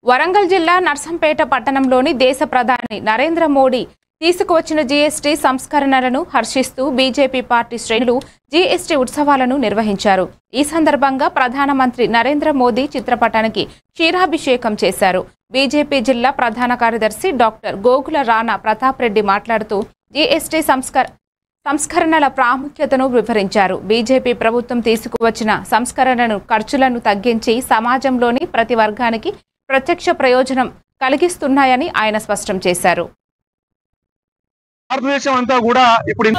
వరంగల్ జిల్లా నర్సంపేట పట్టణంలోని దేశ ప్రధాని నరేంద్ర మోడీ తీసుకువచ్చిన జీఎస్టీ సంస్కరణలను హర్షిస్తూ బీజేపీ పార్టీ శ్రేణులు జీఎస్టీ ఉత్సవాలను నిర్వహించారు. ఈ సందర్భంగా ప్రధానమంత్రి నరేంద్ర మోదీ చిత్రపటానికి క్షీరాభిషేకం చేశారు. బీజేపీ జిల్లా ప్రధాన కార్యదర్శి డాక్టర్ గోగుల రాణా ప్రతాప్ రెడ్డి మాట్లాడుతూ జీఎస్టీ సంస్కరణల ప్రాముఖ్యతను వివరించారు. బీజేపీ ప్రభుత్వం తీసుకువచ్చిన సంస్కరణలను ఖర్చులను తగ్గించి సమాజంలోని ప్రతి వర్గానికి ప్రత్యక్ష ప్రయోజనం కలిగిస్తున్నాయని ఆయన స్పష్టం చేశారు. భారతదేశం అంతా కూడా ఇప్పుడు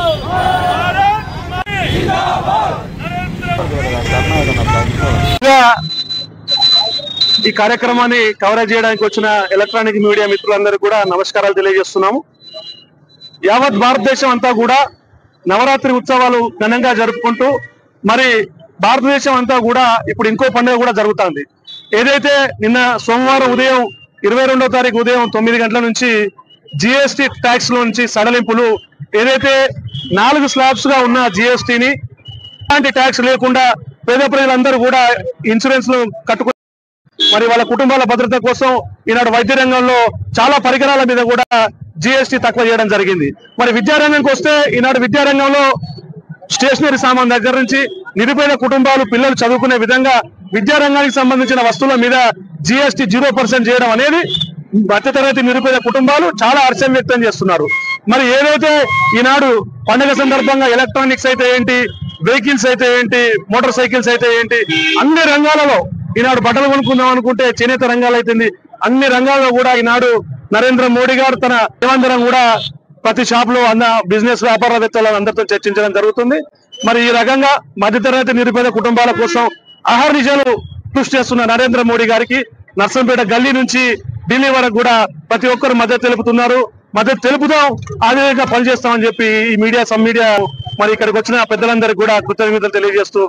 ఈ కార్యక్రమాన్ని కవరేజ్ చేయడానికి వచ్చిన ఎలక్ట్రానిక్ మీడియా మిత్రులందరూ కూడా నమస్కారాలు తెలియజేస్తున్నాము. యావత్ భారతదేశం అంతా కూడా నవరాత్రి ఉత్సవాలు ఘనంగా జరుపుకుంటూ మరి భారతదేశం అంతా కూడా ఇప్పుడు ఇంకో పండుగ కూడా జరుగుతుంది. ఏదైతే నిన్న సోమవారం ఉదయం 22వ తారీఖు ఉదయం 9 గంటల నుంచి జిఎస్టీ ట్యాక్స్ లో నుంచి సడలింపులు, ఏదైతే 4 స్లాబ్స్ గా ఉన్న జిఎస్టీని ఎలాంటి ట్యాక్స్ లేకుండా పేద ప్రజలందరూ కూడా ఇన్సూరెన్స్ లో కట్టుకుని మరి వాళ్ళ కుటుంబాల భద్రత కోసం ఈనాడు వైద్య రంగంలో చాలా పరికరాల మీద కూడా జిఎస్టీ తక్కువ చేయడం జరిగింది. మరి విద్యారంగంకి వస్తే ఈనాడు విద్యారంగంలో స్టేషనరీ సామాన్ దగ్గర నుంచి నిరుపేద కుటుంబాలు పిల్లలు చదువుకునే విధంగా విద్యారంగానికి సంబంధించిన వస్తువుల మీద జిఎస్టీ 0% చేయడం అనేది మధ్యతరగతి నిరుపేద కుటుంబాలు చాలా హర్షం వ్యక్తం చేస్తున్నారు. మరి ఏదైతే ఈనాడు పండుగ సందర్భంగా ఎలక్ట్రానిక్స్ అయితే ఏంటి, వెహికల్స్ అయితే ఏంటి, మోటార్ సైకిల్స్ అయితే ఏంటి, అన్ని రంగాలలో ఈనాడు బట్టలు కొనుక్కుందాం అనుకుంటే చేనేత రంగాలు అయితుంది, అన్ని రంగాల్లో కూడా ఈనాడు నరేంద్ర మోడీ గారు తన నిబంధన కూడా ప్రతి షాప్ లో అన్న బిజినెస్ వ్యాపారవేత్తలు అందరితో చర్చించడం జరుగుతుంది. మరి ఈ రకంగా మధ్యతరగతి నిరుపేద కుటుంబాల కోసం అహర్నిశలు కృషి చేస్తున్న నరేంద్ర మోడీ గారికి నర్సంపేట గల్లీ నుంచి ఢిల్లీ వరకు కూడా ప్రతి ఒక్కరు మద్దతు తెలుపుతున్నారు. మద్దతు తెలుపుదాం, ఆధునికంగా పనిచేస్తామని చెప్పి ఈ మీడియా మరి ఇక్కడికి వచ్చిన పెద్దలందరికీ కూడా కృతజ్ఞతలు తెలియజేస్తూ